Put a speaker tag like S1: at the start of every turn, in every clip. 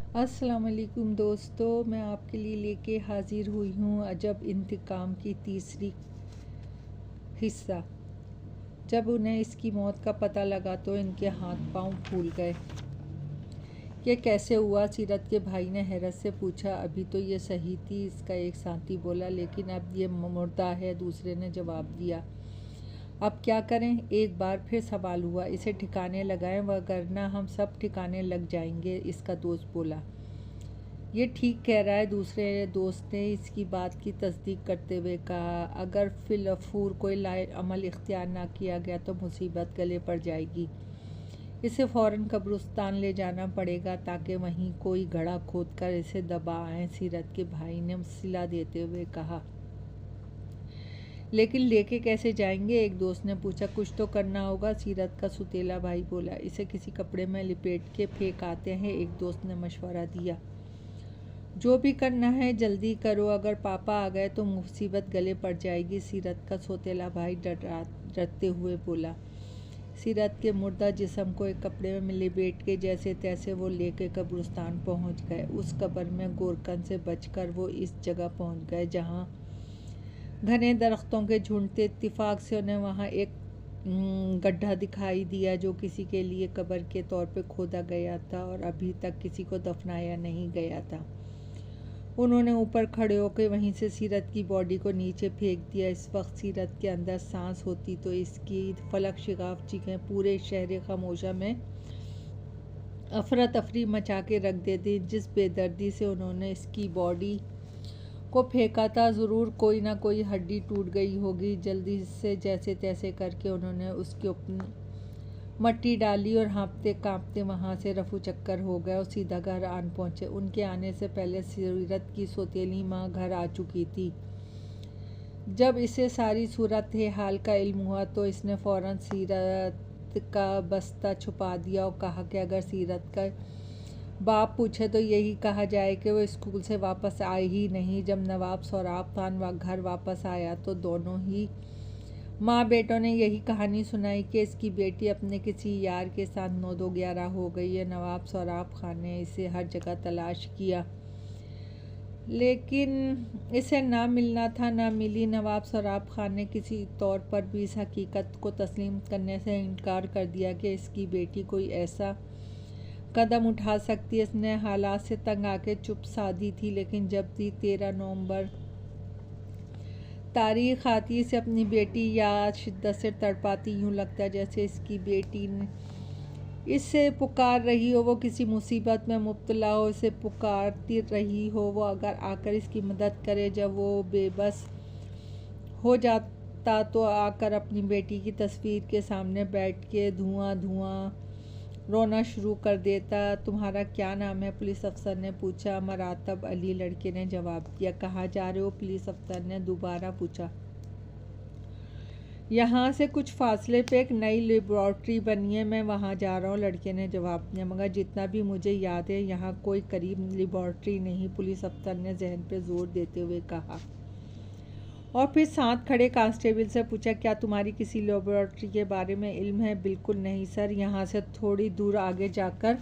S1: अस्सलाम वालेकुम दोस्तों, मैं आपके लिए लेके हाजिर हुई हूँ अजब इंतकाम की तीसरी हिस्सा। जब उन्हें इसकी मौत का पता लगा तो इनके हाथ पांव फूल गए। ये कैसे हुआ? सीरत के भाई ने हैरत से पूछा। अभी तो ये सही थी, इसका एक साथी बोला, लेकिन अब ये मुर्दा है, दूसरे ने जवाब दिया। अब क्या करें? एक बार फिर सवाल हुआ। इसे ठिकाने लगाएं, वरना हम सब ठिकाने लग जाएंगे, इसका दोस्त बोला। ये ठीक कह रहा है, दूसरे दोस्त ने इसकी बात की तस्दीक करते हुए कहा। अगर फिलफूर कोई लाए अमल इख्तियार ना किया गया तो मुसीबत गले पड़ जाएगी। इसे फ़ौरन कब्रिस्तान ले जाना पड़ेगा ताकि वहीं कोई घड़ा खोद कर इसे दबा आए, सीरत के भाई ने सिला देते हुए कहा। लेकिन लेके कैसे जाएंगे? एक दोस्त ने पूछा। कुछ तो करना होगा, सीरत का सुतीला भाई बोला। इसे किसी कपड़े में लिपेट के फेंक आते हैं, एक दोस्त ने मशवरा दिया। जो भी करना है जल्दी करो, अगर पापा आ गए तो मुसीबत गले पड़ जाएगी, सीरत का सौतेला भाई डरते हुए बोला। सीरत के मुर्दा जिस्म को एक कपड़े में लिपेट के जैसे तैसे वो लेके कब्रिस्तान पहुंच गए। उस कब्र में गोरकन से बचकर वो इस जगह पहुंच गए जहां घने दरख्तों के झुंड थे। इत्तेफाक से उन्हें वहां एक गड्ढा दिखाई दिया जो किसी के लिए कब्र के तौर पे खोदा गया था और अभी तक किसी को दफनाया नहीं गया था। उन्होंने ऊपर खड़े होकर वहीं से सीरत की बॉडी को नीचे फेंक दिया। इस वक्त सीरत के अंदर सांस होती तो इसकी फलक शिगाफ चीखें पूरे शहर खामोशा में अफरा तफरी मचा के रख देती। जिस बेदर्दी से उन्होंने इसकी बॉडी को फेंका था, ज़रूर कोई ना कोई हड्डी टूट गई होगी। जल्दी से जैसे तैसे करके उन्होंने उसके ऊपर मट्टी डाली और हाँफते काँपते वहाँ से रफू चक्कर हो गए और सीधा घर आन पहुँचे। उनके आने से पहले सीरत की सौतेली माँ घर आ चुकी थी। जब इसे सारी सूरत हाल का इल्म हुआ तो इसने फ़ौरन सीरत का बस्ता छुपा दिया और कहा कि अगर सीरत का बाप पूछे तो यही कहा जाए कि वो स्कूल से वापस आए ही नहीं। जब नवाब सोराब खान घर वापस आया तो दोनों ही माँ बेटों ने यही कहानी सुनाई कि इसकी बेटी अपने किसी यार के साथ 9-2-11 हो गई है। नवाब सोराब खान ने इसे हर जगह तलाश किया, लेकिन इसे ना मिलना था, ना मिली। नवाब सोराब खान ने किसी तौर पर भी इस हकीकत को तस्लीम करने से इनकार कर दिया कि इसकी बेटी कोई ऐसा कदम उठा सकती है। इसने हालात से तंग आके चुप साधी थी, लेकिन जब भी 13 नवंबर तारीख आती से अपनी बेटी याद शिद्दत से तड़पाती। यूँ लगता जैसे इसकी बेटी इससे पुकार रही हो, वो किसी मुसीबत में मुब्तला हो, इसे पुकारती रही हो वो अगर आकर इसकी मदद करे। जब वो बेबस हो जाता तो आकर अपनी बेटी की तस्वीर के सामने बैठ के धुआं धुआं रोना शुरू कर देता। तुम्हारा क्या नाम है? पुलिस अफसर ने पूछा। मरातब अली, लड़के ने जवाब दिया। कहाँ जा रहे हो? पुलिस अफसर ने दोबारा पूछा। यहाँ से कुछ फासले पे एक नई लेबॉर्ट्री बनी है, मैं वहाँ जा रहा हूँ, लड़के ने जवाब दिया। मगर जितना भी मुझे याद है यहाँ कोई करीब लेबॉर्ट्री नहीं, पुलिस अफसर ने जहन पे जोर देते हुए कहा। और फिर साथ खड़े कांस्टेबल से पूछा, क्या तुम्हारी किसी लेबॉर्ट्री के बारे में इल्म है? बिल्कुल नहीं सर, यहाँ से थोड़ी दूर आगे जाकर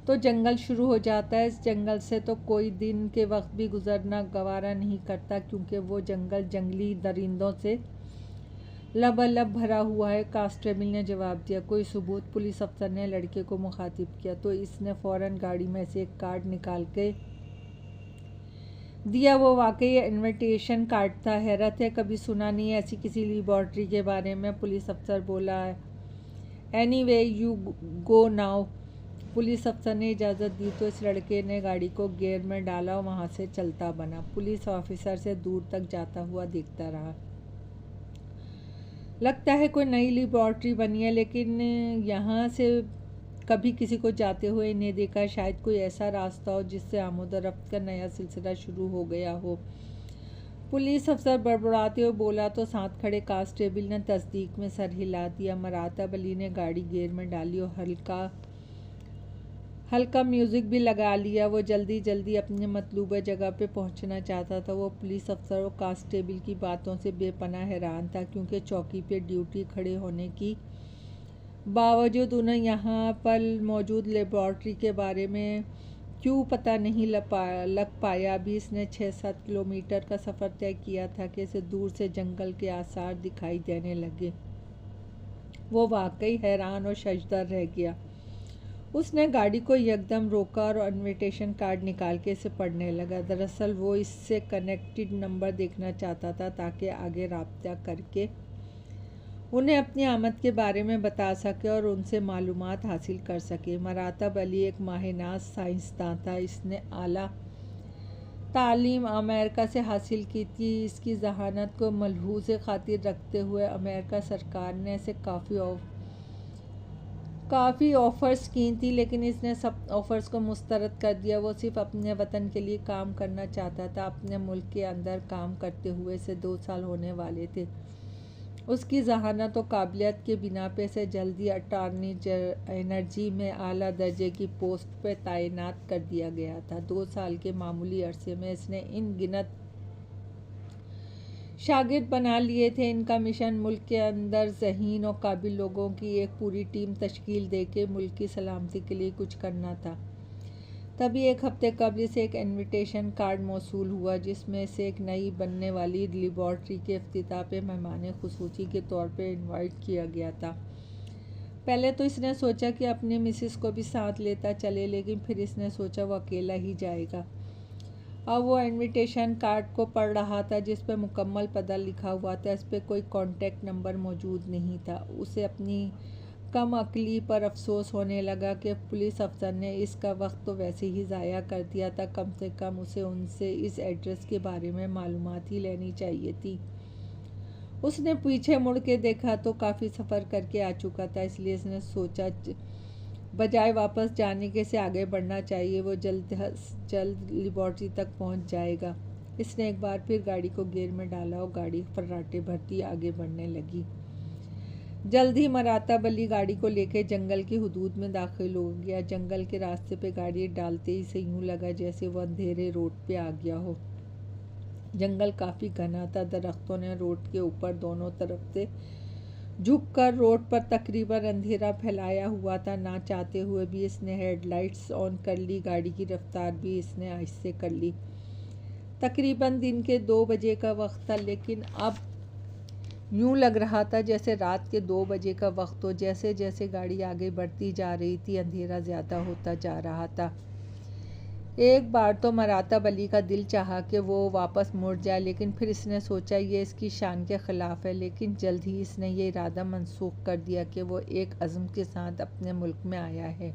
S1: तो जंगल शुरू हो जाता है। इस जंगल से तो कोई दिन के वक्त भी गुजरना गवारा नहीं करता, क्योंकि वो जंगल जंगली दरिंदों से लबालब भरा हुआ है, कांस्टेबल ने जवाब दिया। कोई सबूत? पुलिस अफसर ने लड़के को मुखातिब किया। तो इसने फ़ौरन गाड़ी में से एक कार्ड निकाल के दिया। वो वाकई इनविटेशन कार्ड था। हैरत है, कभी सुना नहीं ऐसी किसी लेबॉर्ट्री के बारे में, पुलिस अफसर बोला। Anyway you go now, police अफसर ने इजाज़त दी तो इस लड़के ने गाड़ी को गियर में डाला और वहाँ से चलता बना। पुलिस ऑफिसर से दूर तक जाता हुआ देखता रहा। लगता है कोई नई लेबॉर्ट्री बनी है, लेकिन यहाँ से कभी किसी को जाते हुए नहीं देखा। शायद कोई ऐसा रास्ता हो जिससे आमद-ओ-रफ्त का नया सिलसिला शुरू हो गया हो, पुलिस अफसर बड़बड़ाते हुए बोला। तो साथ खड़े कांस्टेबल ने तस्दीक में सर हिला दिया। मरातब अली ने गाड़ी गियर में डाली और हल्का म्यूज़िक भी लगा लिया। वो जल्दी जल्दी अपनी मतलूबा जगह पे पहुंचना चाहता था। वो पुलिस अफसर और कांस्टेबल की बातों से बेपनाह हैरान था, क्योंकि चौकी पे ड्यूटी खड़े होने की बावजूद उन्हें यहाँ पर मौजूद लेबॉर्ट्री के बारे में क्यों पता नहीं लग पाया। अभी इसने 6-7 किलोमीटर का सफ़र तय किया था कि इसे दूर से जंगल के आसार दिखाई देने लगे। वो वाकई हैरान और शजदर रह गया। उसने गाड़ी को एकदम रोका और इनविटेशन कार्ड निकाल के इसे पढ़ने लगा। दरअसल वो इससे कनेक्टेड नंबर देखना चाहता था ताकि आगे राब्ता करके उन्हें अपनी आमद के बारे में बता सके और उनसे मालूमात हासिल कर सके। मरातब अली एक माहिनाज साइंसदान था। इसने आला तालीम अमेरिका से हासिल की थी। इसकी जहानत को मलहूज़ खातिर रखते हुए अमेरिका सरकार ने इसे काफ़ी ऑफ़र्स की थी, लेकिन इसने सब ऑफ़र्स को मुस्तरद कर दिया। वो सिर्फ अपने वतन के लिए काम करना चाहता था। अपने मुल्क के अंदर काम करते हुए इसे 2 साल होने वाले थे। उसकी जहानत और काबिलियत के बिना पे से जल्दी अटॉर्नी एनर्जी में आला दर्जे की पोस्ट पर तैनात कर दिया गया था। 2 साल के मामूली अरसे में इसने इन गिनत शागिर्द बना लिए थे। इनका मिशन मुल्क के अंदर ज़हीन और काबिल लोगों की एक पूरी टीम तश्कील दे के मुल्क की सलामती के लिए कुछ करना था। तभी 1 हफ्ते कबल से एक इनविटेशन कार्ड मौसूल हुआ जिसमें से एक नई बनने वाली लेबॉर्ट्री के इफ्तिताह पे मेहमान खुसूसी के तौर पे इनवाइट किया गया था। पहले तो इसने सोचा कि अपनी मिसेस को भी साथ लेता चले, लेकिन फिर इसने सोचा वो अकेला ही जाएगा। अब वो इनविटेशन कार्ड को पढ़ रहा था जिस पर मुकम्मल पता लिखा हुआ था। इस पर कोई कॉन्टैक्ट नंबर मौजूद नहीं था। उसे अपनी कम अक्ली पर अफसोस होने लगा कि पुलिस अफसर ने इसका वक्त तो वैसे ही ज़ाया कर दिया था। कम से कम उसे उनसे इस एड्रेस के बारे में मालूमात ही लेनी चाहिए थी। उसने पीछे मुड़ के देखा तो काफ़ी सफ़र करके आ चुका था, इसलिए इसने सोचा बजाय वापस जाने के से आगे बढ़ना चाहिए। वो जल्द लेबॉर्ट्री तक पहुंच जाएगा। इसने एक बार फिर गाड़ी को गियर में डाला और गाड़ी फर्राटे भरती आगे बढ़ने लगी। जल्द ही मरातब अली गाड़ी को लेकर जंगल की हुदूद में दाखिल हो गया। जंगल के रास्ते पे गाड़ी डालते ही से यूं लगा जैसे वो अंधेरे रोड पे आ गया हो। जंगल काफ़ी घना था। दरख्तों ने रोड के ऊपर दोनों तरफ से झुककर रोड पर तकरीबन अंधेरा फैलाया हुआ था। ना चाहते हुए भी इसने हेडलाइट्स ऑन कर ली। गाड़ी की रफ्तार भी इसने आहिस्ते कर ली। तकरीबन दिन के 2 बजे का वक्त था, लेकिन अब यूं लग रहा था जैसे रात के 2 बजे का वक्त हो। जैसे जैसे गाड़ी आगे बढ़ती जा रही थी अंधेरा ज़्यादा होता जा रहा था। एक बार तो मरातब अली का दिल चाहा कि वो वापस मुड़ जाए, लेकिन फिर इसने सोचा ये इसकी शान के ख़िलाफ़ है। लेकिन जल्द ही इसने ये इरादा मनसूख कर दिया कि वो एक अज़्म के साथ अपने मुल्क में आया है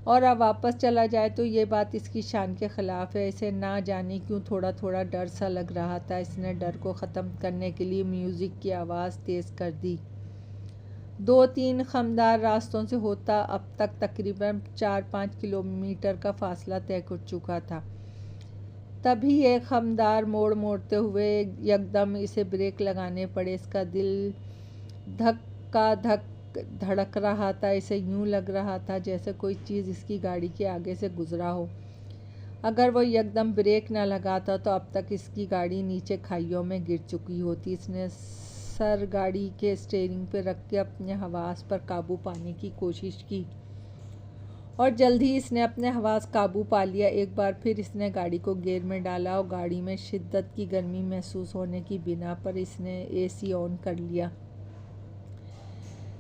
S1: और अब वापस चला जाए तो ये बात इसकी शान के ख़िलाफ़ है। इसे ना जाने क्यों थोड़ा थोड़ा डर सा लग रहा था। इसने डर को ख़त्म करने के लिए म्यूज़िक की आवाज़ तेज़ कर दी। 2-3 खमदार रास्तों से होता अब तक तकरीबन 4-5 किलोमीटर का फासला तय कर चुका था। तभी एक खमदार मोड़ मोड़ते हुए यकदम इसे ब्रेक लगाने पड़े। इसका दिल धक्का धक धड़क रहा था। इसे यूं लग रहा था जैसे कोई चीज़ इसकी गाड़ी के आगे से गुजरा हो। अगर वो यकदम ब्रेक न लगाता तो अब तक इसकी गाड़ी नीचे खाइयों में गिर चुकी होती। इसने सर गाड़ी के स्टीयरिंग पर रख के अपने हवास पर काबू पाने की कोशिश की और जल्द ही इसने अपने हवास काबू पा लिया। एक बार फिर इसने गाड़ी को गियर में डाला और गाड़ी में शिद्दत की गर्मी महसूस होने की बिना पर इसने एसी ऑन कर लिया।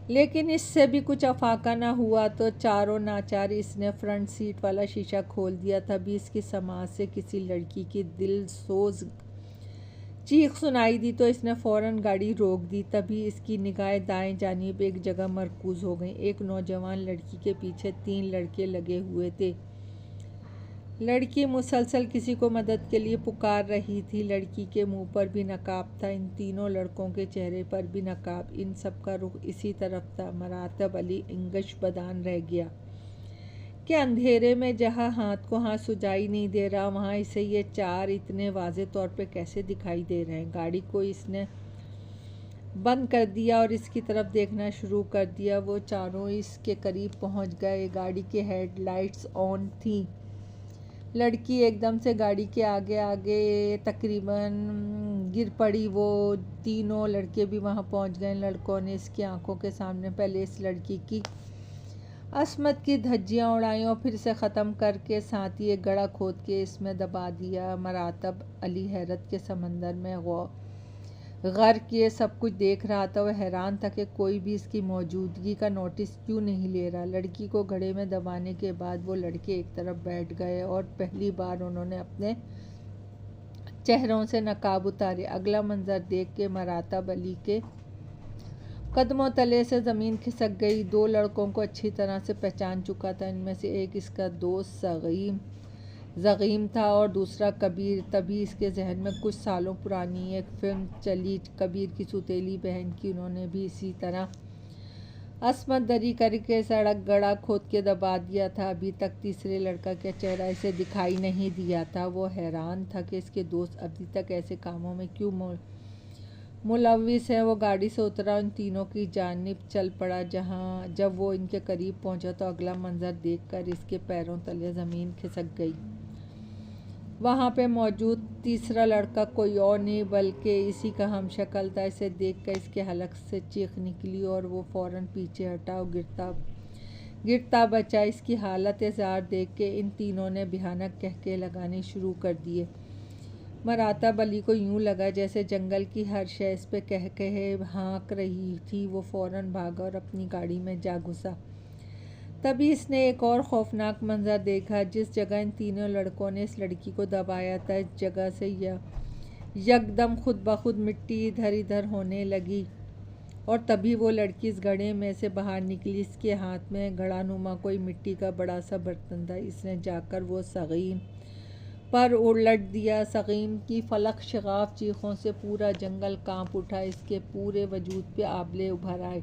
S1: लेकिन इससे भी कुछ अफाका ना हुआ तो चारों नाचार इसने फ्रंट सीट वाला शीशा खोल दिया। तभी इसकी समाज से किसी लड़की की दिल सोज चीख सुनाई दी तो इसने फ़ौरन गाड़ी रोक दी। तभी इसकी निगाहें दाएं जानिब एक जगह मरकूज़ हो गईं। एक नौजवान लड़की के पीछे 3 लड़के लगे हुए थे। लड़की मुसलसल किसी को मदद के लिए पुकार रही थी। लड़की के मुंह पर भी नकाब था। इन तीनों लड़कों के चेहरे पर भी नकाब। इन सब का रुख इसी तरफ था। मरातब अली इंगश बदान रह गया कि अंधेरे में जहाँ हाथ को हाथ सुझाई नहीं दे रहा वहाँ इसे ये 4 इतने वाज़े तौर पे कैसे दिखाई दे रहे हैं। गाड़ी को इसने बंद कर दिया और इसकी तरफ देखना शुरू कर दिया। वो चारों इसके करीब पहुँच गए। गाड़ी के हेडलाइट्स ऑन थी। लड़की एकदम से गाड़ी के आगे आगे तकरीबन गिर पड़ी। वो तीनों लड़के भी वहाँ पहुँच गए। लड़कों ने इसकी आंखों के सामने पहले इस लड़की की असमत की धज्जियाँ उड़ाई और फिर से ख़त्म करके साथ ही एक गड़ा खोद के इसमें दबा दिया। मरातब अली हैरत के समंदर में गर्क किए सब कुछ देख रहा था। वह हैरान था कि कोई भी इसकी मौजूदगी का नोटिस क्यों नहीं ले रहा। लड़की को घड़े में दबाने के बाद वो लड़के एक तरफ बैठ गए और पहली बार उन्होंने अपने चेहरों से नकाब उतारे। अगला मंजर देख के मरातब अली के कदमों तले से ज़मीन खिसक गई। दो लड़कों को अच्छी तरह से पहचान चुका था। इनमें से एक इसका दोस्त ज़गीम था और दूसरा कबीर। तभी इसके जहन में कुछ सालों पुरानी एक फिल्म चली कबीर की सौतेली बहन की। उन्होंने भी इसी तरह असमत दरी करके सड़क गड़ा खोद के दबा दिया था। अभी तक तीसरे लड़का का चेहरा इसे दिखाई नहीं दिया था। वो हैरान था कि इसके दोस्त अभी तक ऐसे कामों में क्यों मुलविस है। वो गाड़ी से उतरा, इन तीनों की जानिब चल पड़ा। जब वो इनके करीब पहुंचा तो अगला मंजर देखकर इसके पैरों तले ज़मीन खिसक गई। वहाँ पे मौजूद तीसरा लड़का कोई और नहीं बल्कि इसी का हमशक्ल था। इसे देखकर इसके हलक से चीख निकली और वो फ़ौरन पीछे हटा और गिरता बचा। इसकी हालत ज़ार देख के इन तीनों ने भयानक कहके लगाने शुरू कर दिए। मरातब अली को यूं लगा जैसे जंगल की हर शय इस पे कह हाँक रही थी। वो फ़ौरन भागा और अपनी गाड़ी में जा घुसा। तभी इसने एक और खौफनाक मंजर देखा। जिस जगह इन तीनों लड़कों ने इस लड़की को दबाया था, इस जगह से यकदम खुद ब खुद मिट्टी इधर इधर होने लगी और तभी वो लड़की इस घड़े में से बाहर निकली। इसके हाथ में घड़ानुमा कोई मिट्टी का बड़ा सा बर्तन था। इसने जाकर वो ज़गीम पर उलट दिया। ज़गीम की फलक शगाफ चीखों से पूरा जंगल कांप उठा। इसके पूरे वजूद पे आबले उभर आए।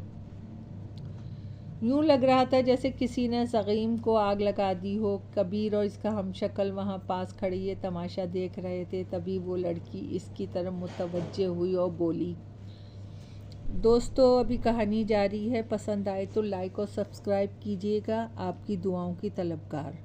S1: यूं लग रहा था जैसे किसी ने ज़गीम को आग लगा दी हो। कबीर और इसका हमशक्ल वहाँ पास खड़े ये तमाशा देख रहे थे। तभी वो लड़की इसकी तरफ मुतवज्जे हुई और बोली। दोस्तों, अभी कहानी जारी है। पसंद आए तो लाइक और सब्सक्राइब कीजिएगा। आपकी दुआओं की तलबगार।